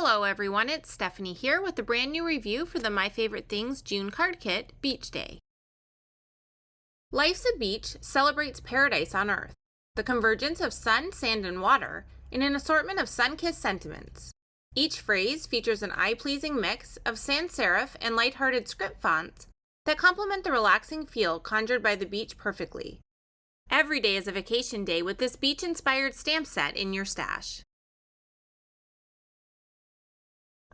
Hello everyone, it's Stephanie here with a brand new review for the My Favorite Things June card kit, Beach Day. Life's a Beach celebrates paradise on Earth, the convergence of sun, sand, and water in an assortment of sun-kissed sentiments. Each phrase features an eye-pleasing mix of sans serif and lighthearted script fonts that complement the relaxing feel conjured by the beach perfectly. Every day is a vacation day with this beach-inspired stamp set in your stash.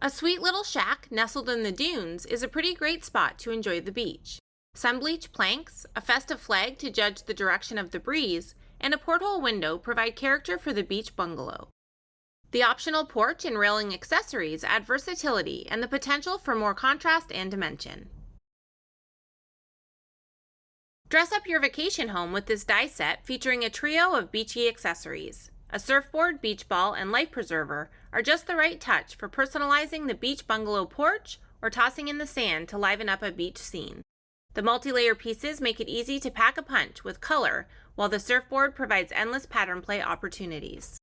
A sweet little shack nestled in the dunes is a pretty great spot to enjoy the beach. Sun-bleached planks, a festive flag to judge the direction of the breeze, and a porthole window provide character for the beach bungalow. The optional porch and railing accessories add versatility and the potential for more contrast and dimension. Dress up your vacation home with this die set featuring a trio of beachy accessories. A surfboard, beach ball, and life preserver are just the right touch for personalizing the beach bungalow porch or tossing in the sand to liven up a beach scene. The multi-layer pieces make it easy to pack a punch with color, while the surfboard provides endless pattern play opportunities.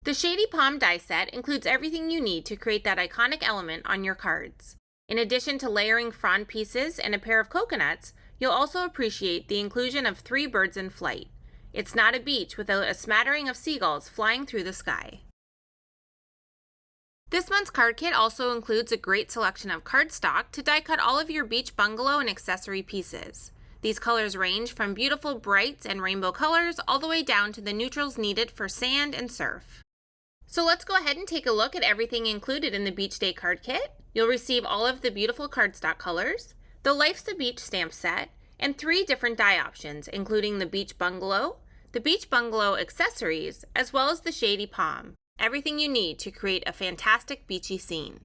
The Shady Palm die set includes everything you need to create that iconic element on your cards. In addition to layering frond pieces and a pair of coconuts, you'll also appreciate the inclusion of 3 birds in flight. It's not a beach without a smattering of seagulls flying through the sky. This month's card kit also includes a great selection of cardstock to die cut all of your beach bungalow and accessory pieces. These colors range from beautiful brights and rainbow colors all the way down to the neutrals needed for sand and surf. So let's go ahead and take a look at everything included in the Beach Day card kit. You'll receive all of the beautiful cardstock colors, the Life's a Beach stamp set, and 3 different die options, including the Beach Bungalow, the Beach Bungalow accessories, as well as the Shady Palm. Everything you need to create a fantastic beachy scene.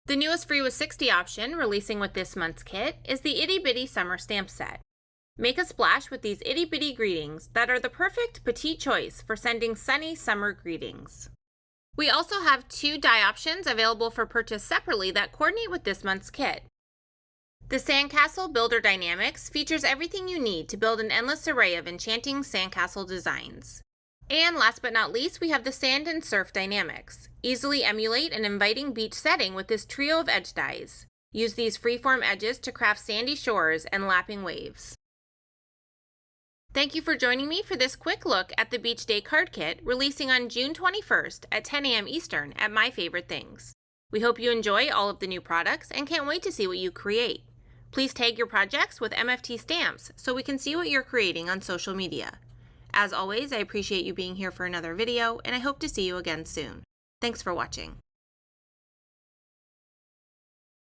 The newest Free with 60 option, releasing with this month's kit, is the Itty Bitty Summer Stamp Set. Make a splash with these itty bitty greetings that are the perfect petite choice for sending sunny summer greetings. We also have 2 die options available for purchase separately that coordinate with this month's kit. The Sandcastle Builder Dynamics features everything you need to build an endless array of enchanting sandcastle designs. And last but not least, we have the Sand and Surf Dynamics. Easily emulate an inviting beach setting with this trio of edge dies. Use these freeform edges to craft sandy shores and lapping waves. Thank you for joining me for this quick look at the Beach Day card kit, releasing on June 21st at 10 a.m. Eastern at My Favorite Things. We hope you enjoy all of the new products and can't wait to see what you create. Please tag your projects with MFT stamps so we can see what you're creating on social media. As always, I appreciate you being here for another video, and I hope to see you again soon. Thanks for watching.